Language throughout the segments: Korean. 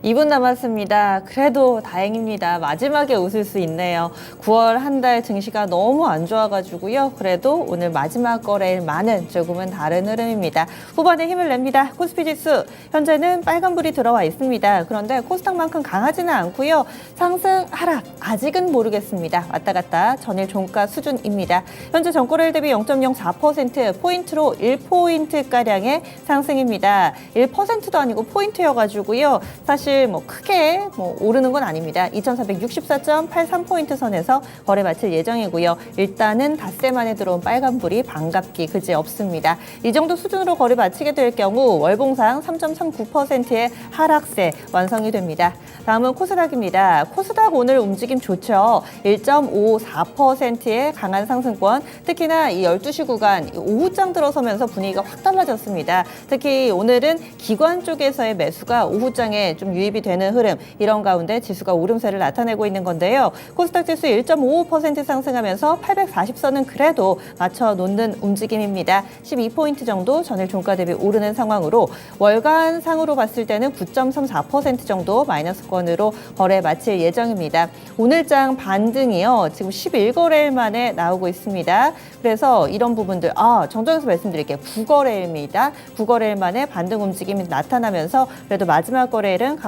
2분 남았습니다. 그래도 다행입니다. 마지막에 웃을 수 있네요. 9월 한 달 증시가 너무 안 좋아가지고요. 그래도 오늘 마지막 거래일만은 조금은 다른 흐름입니다. 후반에 힘을 냅니다. 코스피 지수 현재는 빨간불이 들어와 있습니다. 그런데 코스닥만큼 강하지는 않고요. 상승, 하락 아직은 모르겠습니다. 왔다 갔다 전일 종가 수준입니다. 현재 전거래일 대비 0.04% 포인트로 1포인트가량의 상승입니다. 1%도 아니고 포인트여가지고요. 사실 크게 오르는 건 아닙니다. 2464.83포인트 선에서 거래 마칠 예정이고요. 일단은 닷새 만에 들어온 빨간불이 반갑기 그지 없습니다. 이 정도 수준으로 거래 마치게 될 경우 월봉상 3.39%의 하락세 완성이 됩니다. 다음은 코스닥입니다. 코스닥 오늘 움직임 좋죠. 1.54%의 강한 상승권, 특히나 이 12시 구간 오후장 들어서면서 분위기가 확 달라졌습니다. 특히 오늘은 기관 쪽에서의 매수가 오후장에 좀 유입이 되는 흐름, 이런 가운데 지수가 오름세를 나타내고 있는 건데요. 코스닥 지수 1.55% 상승하면서 840선은 그래도 맞춰 놓는 움직임입니다. 12포인트 정도 전일 종가 대비 오르는 상황으로 월간 상으로 봤을 때는 9.34% 정도 마이너스권으로 거래 마칠 예정입니다. 오늘장 반등이요. 지금 11거래일 만에 나오고 있습니다. 그래서 이런 부분들, 정정해서 말씀드릴게요. 9거래일입니다. 9거래일 만에 반등 움직임이 나타나면서 그래도 마지막 거래일은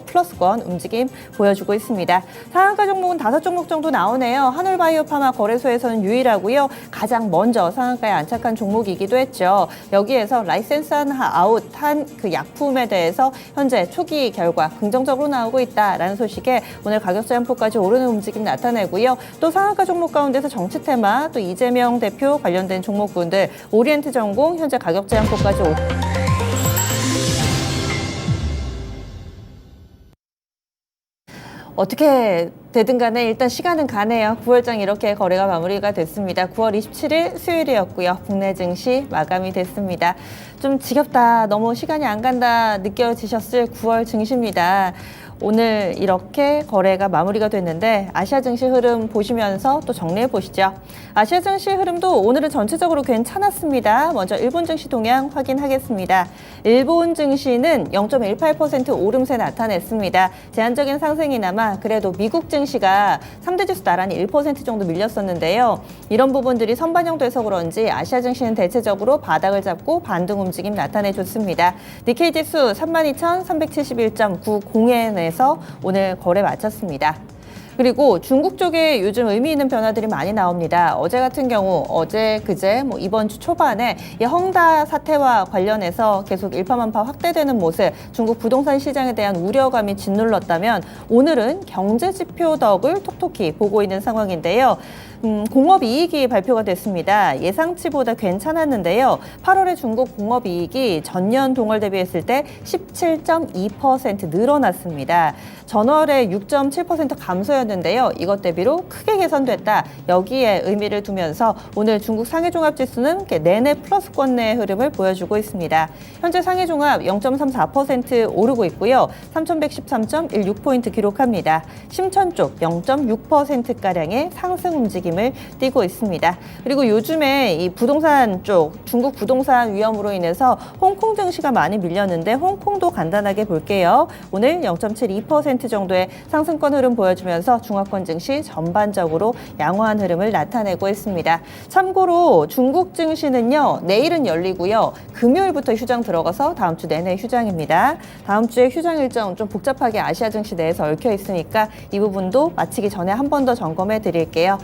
플러스권 움직임 보여주고 있습니다. 상한가 종목은 5종목 정도 나오네요. 한울바이오파마 거래소에서는 유일하고요. 가장 먼저 상한가에 안착한 종목이기도 했죠. 여기에서 라이센스 아웃한 그 약품에 대해서 현재 초기 결과 긍정적으로 나오고 있다라는 소식에 오늘 가격 제한폭까지 오르는 움직임 나타내고요. 또 상한가 종목 가운데서 정치테마, 또 이재명 대표 관련된 종목군들, 오리엔트 전공 현재 가격 제한폭까지 어떻게 되든 간에 일단 시간은 가네요. 9월장 이렇게 거래가 마무리가 됐습니다. 9월 27일 수요일이었고요. 국내 증시 마감이 됐습니다. 좀 지겹다, 너무 시간이 안 간다 느껴지셨을 9월 증시입니다. 오늘 이렇게 거래가 마무리가 됐는데 아시아 증시 흐름 보시면서 또 정리해 보시죠. 아시아 증시 흐름도 오늘은 전체적으로 괜찮았습니다. 먼저 일본 증시 동향 확인하겠습니다. 일본 증시는 0.18% 오름세 나타냈습니다. 제한적인 상승이나마 그래도 미국 증시가 3대 지수 나란히 1% 정도 밀렸었는데요. 이런 부분들이 선반영돼서 그런지 아시아 증시는 대체적으로 바닥을 잡고 반등 움직임 나타내줬습니다. 니케이 지수 32,371.90에 에서 오늘 거래 마쳤습니다. 그리고 중국 쪽에 요즘 의미 있는 변화들이 많이 나옵니다. 어제 같은 경우, 그제 이번 주 초반에 이 헝다 사태와 관련해서 계속 일파만파 확대되는 모습, 중국 부동산 시장에 대한 우려감이 짓눌렀다면 오늘은 경제지표 덕을 톡톡히 보고 있는 상황인데요. 공업이익이 발표가 됐습니다. 예상치보다 괜찮았는데요. 8월에 중국 공업이익이 전년 동월 대비했을 때 17.2% 늘어났습니다. 전월에 6.7% 감소였는데요. 이것 대비로 크게 개선됐다. 여기에 의미를 두면서 오늘 중국 상해종합지수는 내내 플러스권 내의 흐름을 보여주고 있습니다. 현재 상해종합 0.34% 오르고 있고요. 3,113.16포인트 기록합니다. 심천 쪽 0.6%가량의 상승 움직임을 띄고 있습니다. 그리고 요즘에 이 부동산 쪽, 중국 부동산 위험으로 인해서 홍콩 증시가 많이 밀렸는데 홍콩도 간단하게 볼게요. 오늘 0.72% 정도의 상승권 흐름 보여주면서 중화권 증시 전반적으로 양호한 흐름을 나타내고 있습니다. 참고로 중국 증시는요, 내일은 열리고요. 금요일부터 휴장 들어가서 다음 주 내내 휴장입니다. 다음 주에 휴장 일정 좀 복잡하게 아시아 증시 내에서 얽혀 있으니까 이 부분도 마치기 전에 한 번 더 점검해 드릴게요.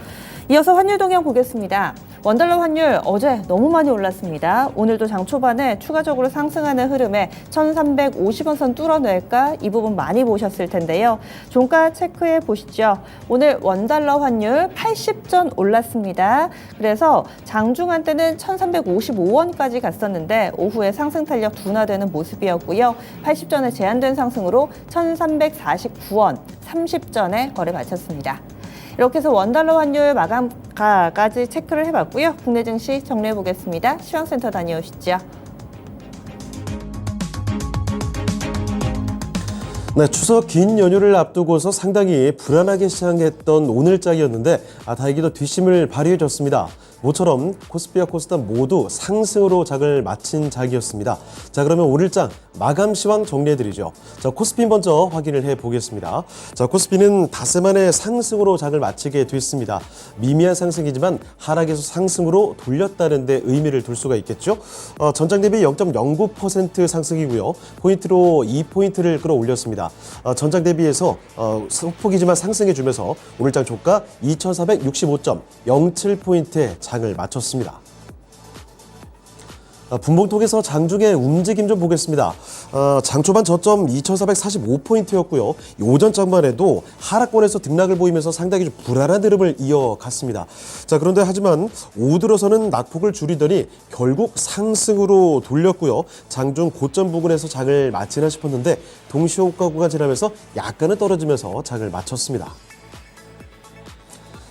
이어서 환율 동향 보겠습니다. 원달러 환율 어제 너무 많이 올랐습니다. 오늘도 장 초반에 추가적으로 상승하는 흐름에 1,350원 선 뚫어낼까? 이 부분 많이 보셨을 텐데요. 종가 체크해 보시죠. 오늘 원달러 환율 80전 올랐습니다. 그래서 장중한 때는 1,355원까지 갔었는데 오후에 상승 탄력 둔화되는 모습이었고요. 80전에 제한된 상승으로 1,349원 30전에 거래 마쳤습니다. 이렇게 해서 원달러 환율 마감가까지 체크를 해봤고요. 국내 증시 정리해보겠습니다. 시황센터 다녀오시죠. 네, 추석 긴 연휴를 앞두고서 상당히 불안하게 시작했던 오늘장이었는데 다행히도 뒷심을 발휘해줬습니다. 모처럼 코스피와 코스닥 모두 상승으로 장을 마친 장이었습니다. 자, 그러면 오늘장 마감 시황 정리해드리죠. 자, 코스피 먼저 확인을 해보겠습니다. 자, 코스피는 닷새 만에 상승으로 장을 마치게 됐습니다. 미미한 상승이지만 하락에서 상승으로 돌렸다는 데 의미를 둘 수가 있겠죠. 전장 대비 0.09% 상승이고요. 포인트로 2포인트를 끌어올렸습니다. 전장 대비해서 소폭이지만 상승해주면서 오늘장 종가 2465.07포인트에 장을 마쳤습니다. 분봉통에서 장중의 움직임 좀 보겠습니다. 장 초반 저점 2445포인트였고요. 오전장만 해도 하락권에서 등락을 보이면서 상당히 좀 불안한 흐름을 이어갔습니다. 자, 그런데 하지만 오후 들어서는 낙폭을 줄이더니 결국 상승으로 돌렸고요. 장중 고점 부근에서 장을 마치나 싶었는데 동시호가 구간 지나면서 약간은 떨어지면서 장을 마쳤습니다.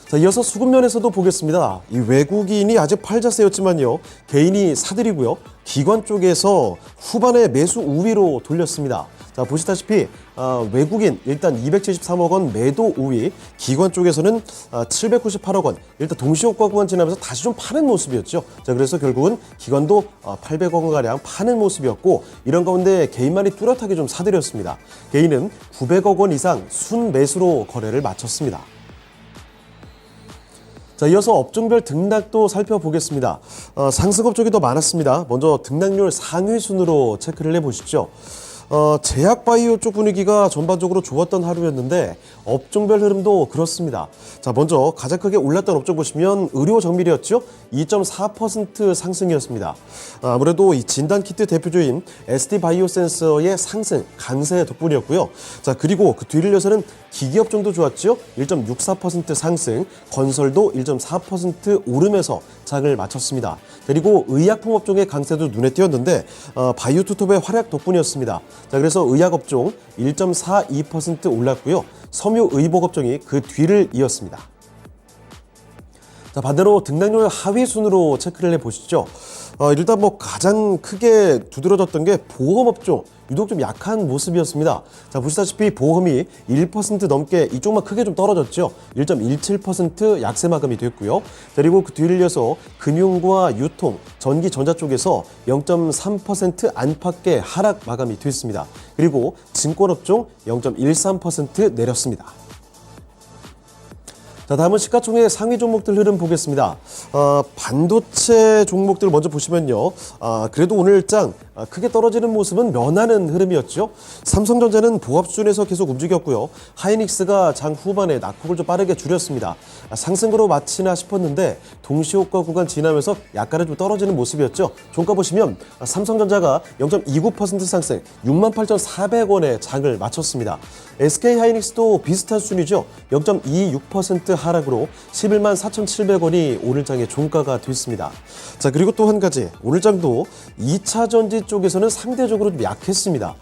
자, 이어서 수급면에서도 보겠습니다. 이 외국인이 아직 팔자세였지만요. 개인이 사들이고요. 기관 쪽에서 후반에 매수 우위로 돌렸습니다. 자, 보시다시피 외국인 일단 273억 원 매도 우위, 기관 쪽에서는 798억 원, 일단 동시효과 구간 지나면서 다시 좀 파는 모습이었죠. 자, 그래서 결국은 기관도 800억 원가량 파는 모습이었고, 이런 가운데 개인만이 뚜렷하게 좀 사들였습니다. 개인은 900억 원 이상 순매수로 거래를 마쳤습니다. 자, 이어서 업종별 등락도 살펴보겠습니다. 상승업 쪽이 더 많았습니다. 먼저 등락률 상위 순으로 체크를 해보십시오. 제약바이오 쪽 분위기가 전반적으로 좋았던 하루였는데 업종별 흐름도 그렇습니다. 자, 먼저 가장 크게 올랐던 업종 보시면 의료 정밀이었죠. 2.4% 상승이었습니다. 아무래도 이 진단키트 대표주인 SD바이오센서의 상승, 강세 덕분이었고요. 자, 그리고 그 뒤를 이어서는 기기업종도 좋았죠. 1.64% 상승, 건설도 1.4% 오르면서 장을 마쳤습니다. 그리고 의약품 업종의 강세도 눈에 띄었는데 바이오투톱의 활약 덕분이었습니다. 자, 그래서 의약업종 1.42% 올랐고요. 섬유의복업종이 그 뒤를 이었습니다. 자, 반대로 등락률 하위 순으로 체크를 해보시죠. 일단 가장 크게 두드러졌던 게 보험업종, 유독 좀 약한 모습이었습니다. 자, 보시다시피 보험이 1% 넘게 이쪽만 크게 좀 떨어졌죠. 1.17% 약세 마감이 됐고요. 그리고 그 뒤를 이어서 금융과 유통, 전기, 전자 쪽에서 0.3% 안팎의 하락 마감이 됐습니다. 그리고 증권업종 0.13% 내렸습니다. 자, 다음은 시가총액 상위 종목들 흐름 보겠습니다. 반도체 종목들 먼저 보시면요. 그래도 오늘장 크게 떨어지는 모습은 면하는 흐름이었죠. 삼성전자는 보합 수준에서 계속 움직였고요. 하이닉스가 장 후반에 낙폭을 좀 빠르게 줄였습니다. 상승으로 마치나 싶었는데 동시호가 구간 지나면서 약간은 좀 떨어지는 모습이었죠. 종가 보시면 삼성전자가 0.29% 상승 68,400원에 장을 마쳤습니다. SK하이닉스도 비슷한 수준이죠. 0.26% 하락으로 114,700원이 오늘장의 종가가 됐습니다. 자, 그리고 또 한 가지, 오늘장도 2차 전지 쪽에서는 상대적으로 좀 약했습니다.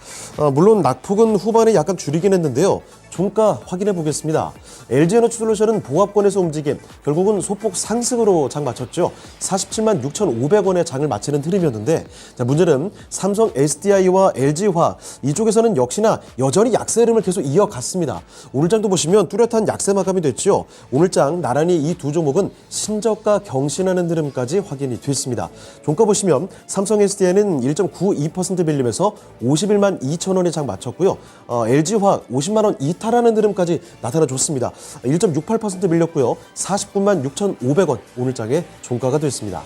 물론 낙폭은 후반에 약간 줄이긴 했는데요. 종가 확인해 보겠습니다. LG에너지솔루션은 보합권에서 움직임, 결국은 소폭 상승으로 장 마쳤죠. 47만 6,500원에 장을 마치는 흐름이었는데, 자, 문제는 삼성 SDI와 LG화 이쪽에서는 역시나 여전히 약세 흐름을 계속 이어갔습니다. 오늘장도 보시면 뚜렷한 약세 마감이 됐죠. 오늘장 나란히 이 두 종목은 신저가 경신하는 흐름까지 확인이 됐습니다. 종가 보시면 삼성 SDI는 1.92% 밀리면서 51만 2천원에 장 마쳤고요. LG화 50만 원 이탈하는 흐름까지 나타나줬습니다. 1.68% 밀렸고요. 49만 6,500원 오늘장의 종가가 됐습니다.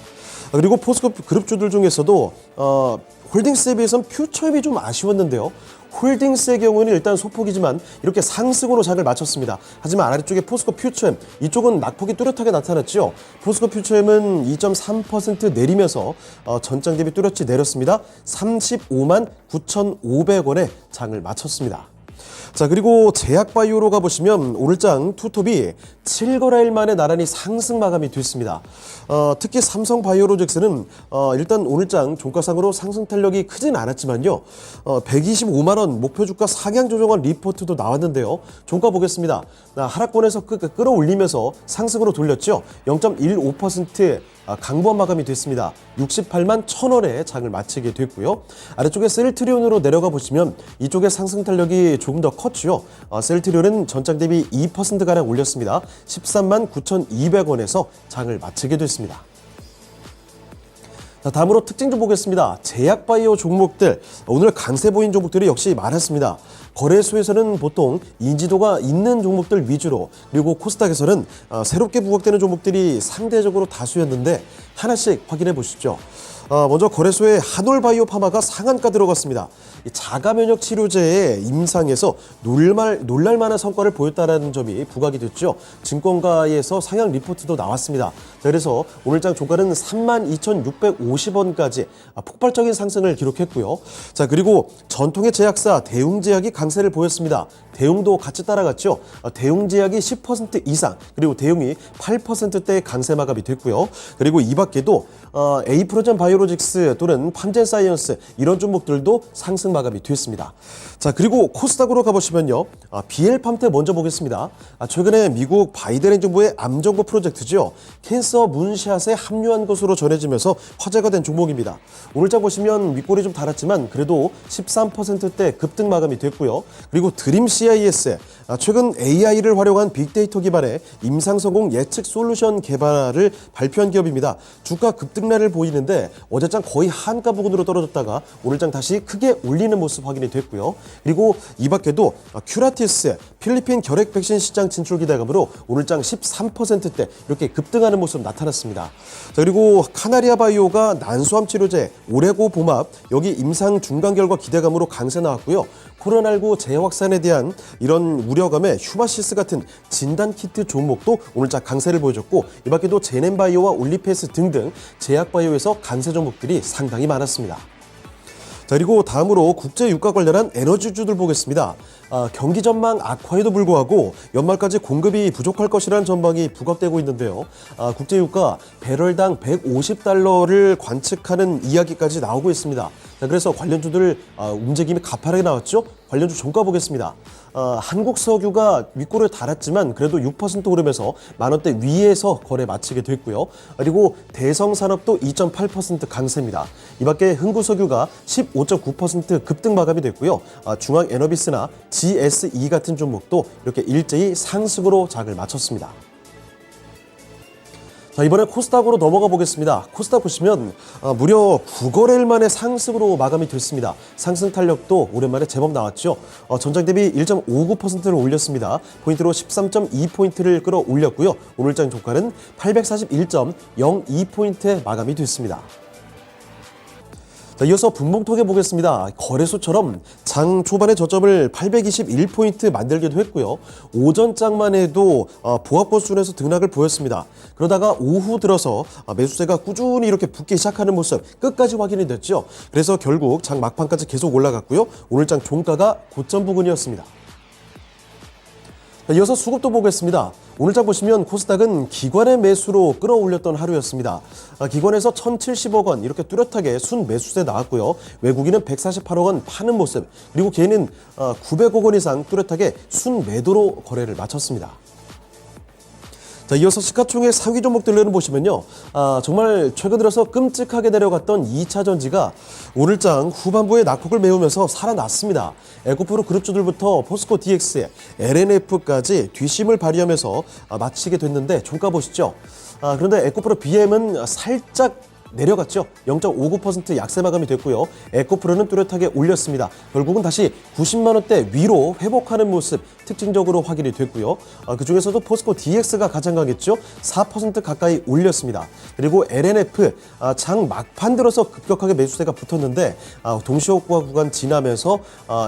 그리고 포스코 그룹주들 중에서도 홀딩스에 비해서는 퓨처엠이 좀 아쉬웠는데요. 홀딩스의 경우는 일단 소폭이지만 이렇게 상승으로 장을 마쳤습니다. 하지만 아래쪽에 포스코 퓨처엠, 이쪽은 낙폭이 뚜렷하게 나타났죠. 포스코 퓨처엠은 2.3% 내리면서 전장 대비 뚜렷이 내렸습니다. 35만 9,500원에 장을 마쳤습니다. 자, 그리고 제약바이오로 가보시면 오늘장 투톱이 7거래일 만에 나란히 상승 마감이 됐습니다. 특히 삼성바이오로직스는 일단 오늘장 종가상으로 상승 탄력이 크진 않았지만요. 125만원 목표 주가 상향 조정한 리포트도 나왔는데요. 종가 보겠습니다. 하락권에서 끌어올리면서 상승으로 돌렸죠. 0.15% 강보한 마감이 됐습니다. 68만 1,000원에 장을 마치게 됐고요. 아래쪽에 셀트리온으로 내려가 보시면 이쪽의 상승 탄력이 조금 더 컸죠. 셀트리온은 전장 대비 2%가량 올렸습니다. 13만 9,200원에서 장을 마치게 됐습니다. 자, 다음으로 특징 좀 보겠습니다. 제약바이오 종목들, 오늘 강세 보인 종목들이 역시 많았습니다. 거래소에서는 보통 인지도가 있는 종목들 위주로, 그리고 코스닥에서는 새롭게 부각되는 종목들이 상대적으로 다수였는데 하나씩 확인해 보시죠. 먼저 거래소에 한올바이오파마가 상한가 들어갔습니다. 이 자가면역 치료제의 임상에서 놀랄만한 성과를 보였다는 점이 부각이 됐죠. 증권가에서 상향 리포트도 나왔습니다. 자, 그래서 오늘장 종가는 32,650원까지 폭발적인 상승을 기록했고요. 자, 그리고 전통의 제약사 대웅제약이 강세를 보였습니다. 대웅도 같이 따라갔죠. 대웅제약이 10% 이상, 그리고 대웅이 8%대 강세 마감이 됐고요. 그리고 이 밖에도 에이프로젠 바이오로직스 또는 팜젠사이언스 이런 종목들도 상승 마감이 됐습니다. 자, 그리고 코스닥으로 가보시면요. BL팜테 먼저 보겠습니다. 최근에 미국 바이든 행정부의 암정부 프로젝트죠. 캔서 문샷에 합류한 것으로 전해지면서 화제가 된 종목입니다. 오늘장 보시면 윗골이 좀 달았지만 그래도 13%대 급등 마감이 됐고요. 그리고 드림 CIS, 최근 AI를 활용한 빅데이터 기반의 임상성공 예측 솔루션 개발을 발표한 기업입니다. 주가 급등세를 보이는데 어제장 거의 한가 부근으로 떨어졌다가 오늘장 다시 크게 올리는 모습 확인이 됐고요. 그리고 이 밖에도 큐라티스, 필리핀 결핵 백신 시장 진출 기대감으로 오늘장 13%대 이렇게 급등하는 모습 나타났습니다. 자, 그리고 카나리아 바이오가 난소암 치료제 오레고봄압 여기 임상 중간 결과 기대감으로 강세 나왔고요. 코로나19 재확산에 대한 이런 우려감에 휴바시스 같은 진단키트 종목도 오늘장 강세를 보여줬고, 이 밖에도 제넨바이오와 올리페스 등등 제약바이오에서 강세 종목들이 상당히 많았습니다. 자, 그리고 다음으로 국제 유가 관련한 에너지주들 보겠습니다. 경기 전망 악화에도 불구하고 연말까지 공급이 부족할 것이라는 전망이 부각되고 있는데요. 국제 유가 배럴당 150달러를 관측하는 이야기까지 나오고 있습니다. 자, 그래서 관련주들 움직임이 가파르게 나왔죠. 관련주 종가 보겠습니다. 한국석유가 윗골을 달았지만 그래도 6% 오르면서 만원대 위에서 거래 마치게 됐고요. 그리고 대성산업도 2.8% 강세입니다. 이 밖에 흥구석유가 15.9% 급등 마감이 됐고요. 중앙에너비스나 GSE 같은 종목도 이렇게 일제히 상승으로 장을 마쳤습니다. 자, 이번에 코스닥으로 넘어가 보겠습니다. 코스닥 보시면 무려 9거래일 만에 상승으로 마감이 됐습니다. 상승 탄력도 오랜만에 제법 나왔죠. 전장 대비 1.59%를 올렸습니다. 포인트로 13.2포인트를 끌어올렸고요. 오늘장 종가는 841.02포인트에 마감이 됐습니다. 자, 이어서 분봉통계 보겠습니다. 거래소처럼 장 초반에 저점을 821포인트 만들기도 했고요. 오전장만 해도 보합권 수준에서 등락을 보였습니다. 그러다가 오후 들어서 매수세가 꾸준히 이렇게 붙기 시작하는 모습 끝까지 확인이 됐죠. 그래서 결국 장 막판까지 계속 올라갔고요. 오늘장 종가가 고점 부근이었습니다. 이어서 수급도 보겠습니다. 오늘장 보시면 코스닥은 기관의 매수로 끌어올렸던 하루였습니다. 기관에서 1,070억 원 이렇게 뚜렷하게 순 매수세 나왔고요. 외국인은 148억 원 파는 모습, 그리고 개인은 900억 원 이상 뚜렷하게 순 매도로 거래를 마쳤습니다. 자, 이어서 시가총액 상위 종목들을 보시면요. 정말 최근 들어서 끔찍하게 내려갔던 2차 전지가 오늘장 후반부에 낙폭을 메우면서 살아났습니다. 에코프로 그룹주들부터 포스코 DX, LNF까지 뒷심을 발휘하면서 마치게 됐는데 종가 보시죠. 그런데 에코프로 BM은 살짝 내려갔죠. 0.59% 약세 마감이 됐고요. 에코프로는 뚜렷하게 올렸습니다. 결국은 다시 90만 원대 위로 회복하는 모습 특징적으로 확인이 됐고요. 그중에서도 포스코 DX가 가장 강했죠. 4% 가까이 올렸습니다. 그리고 LNF 장 막판 들어서 급격하게 매수세가 붙었는데 동시호가 구간 지나면서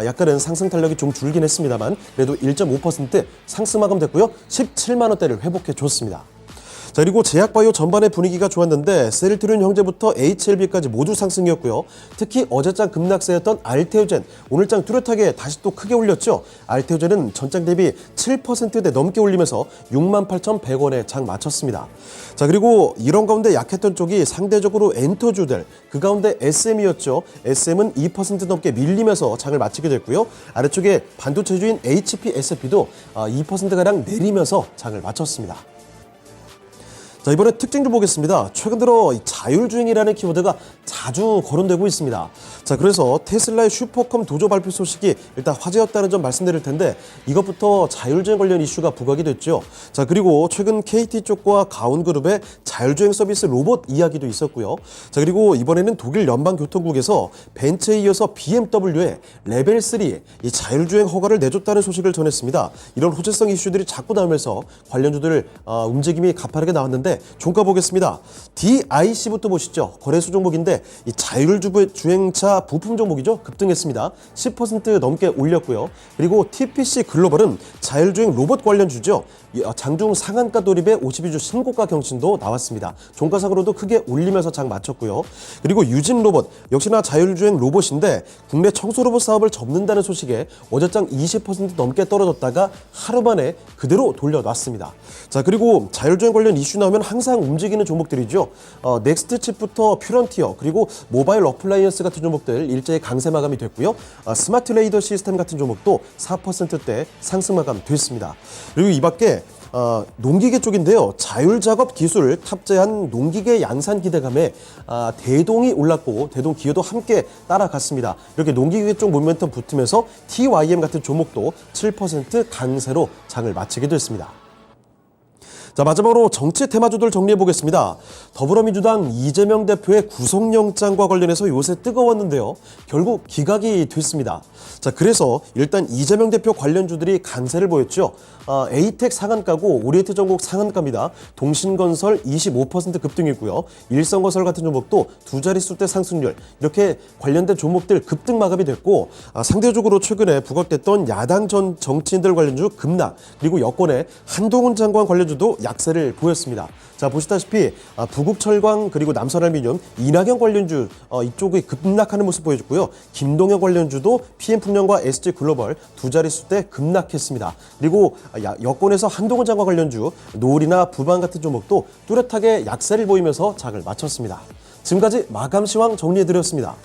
약간은 상승 탄력이 좀 줄긴 했습니다만 그래도 1.5% 상승 마감됐고요. 17만 원대를 회복해 줬습니다. 자, 그리고 제약바이오 전반의 분위기가 좋았는데 셀트리온 형제부터 HLB까지 모두 상승이었고요. 특히 어제장 급락세였던 알테오젠, 오늘장 뚜렷하게 다시 또 크게 올렸죠. 알테오젠은 전장 대비 7%대 넘게 올리면서 68,100원에 장 마쳤습니다. 자, 그리고 이런 가운데 약했던 쪽이 상대적으로 엔터주들, 그 가운데 SM이었죠. SM은 2% 넘게 밀리면서 장을 마치게 됐고요. 아래쪽에 반도체주인 HPSP도 2%가량 내리면서 장을 마쳤습니다. 자, 이번에 특징 좀 보겠습니다. 최근 들어 이 자율주행이라는 키워드가 자주 거론되고 있습니다. 자, 그래서 테슬라의 슈퍼컴 도조 발표 소식이 일단 화제였다는 점 말씀드릴 텐데 이것부터 자율주행 관련 이슈가 부각이 됐죠. 자, 그리고 최근 KT 쪽과 가온그룹의 자율주행 서비스 로봇 이야기도 있었고요. 자, 그리고 이번에는 독일 연방교통국에서 벤츠에 이어서 BMW의 레벨 3이 자율주행 허가를 내줬다는 소식을 전했습니다. 이런 호재성 이슈들이 자꾸 나오면서 관련주들 움직임이 가파르게 나왔는데 종가 보겠습니다. DIC부터 보시죠. 거래소 종목인데 이 자율주행차 부품 종목이죠. 급등했습니다. 10% 넘게 올렸고요. 그리고 TPC 글로벌은 자율주행 로봇 관련주죠. 장중 상한가 돌입의 52주 신고가 경신도 나왔습니다. 종가상으로도 크게 올리면서 장 마쳤고요. 그리고 유진 로봇 역시나 자율주행 로봇인데 국내 청소 로봇 사업을 접는다는 소식에 어제장 20% 넘게 떨어졌다가 하루 만에 그대로 돌려놨습니다. 자, 그리고 자율주행 관련 이슈 나오면 항상 움직이는 종목들이죠. 넥스트칩부터 퓨런티어 그리고 모바일 어플라이언스 같은 종목들 일제히 강세 마감이 됐고요. 스마트 레이더 시스템 같은 종목도 4%대 상승 마감됐습니다. 그리고 이 밖에 농기계 쪽인데요. 자율작업 기술을 탑재한 농기계 양산 기대감에 대동이 올랐고 대동 기어도 함께 따라갔습니다. 이렇게 농기계 쪽 모멘텀 붙으면서 TYM 같은 종목도 7% 강세로 장을 마치게 됐습니다. 자, 마지막으로 정치 테마주들 정리해 보겠습니다. 더불어민주당 이재명 대표의 구속영장과 관련해서 요새 뜨거웠는데요. 결국 기각이 됐습니다. 자, 그래서 일단 이재명 대표 관련주들이 강세를 보였죠. 에이텍 상한가고 오리엔트 전국 상한가입니다. 동신건설 25% 급등이고요. 일성건설 같은 종목도 두 자릿수대 상승률 이렇게 관련된 종목들 급등 마감이 됐고 상대적으로 최근에 부각됐던 야당 전 정치인들 관련주 급락 그리고 여권의 한동훈 장관 관련주도 약세를 보였습니다. 자, 보시다시피 부국철강 그리고 남선알미늄, 이낙연 관련주 이쪽이 급락하는 모습 보여줬고요. 김동연 관련주도 PM풍량과 SG글로벌 두 자릿수대 급락했습니다. 그리고 여권에서 한동훈 장관 관련주, 노을이나 부방 같은 종목도 뚜렷하게 약세를 보이면서 장을 마쳤습니다. 지금까지 마감 시황 정리해드렸습니다.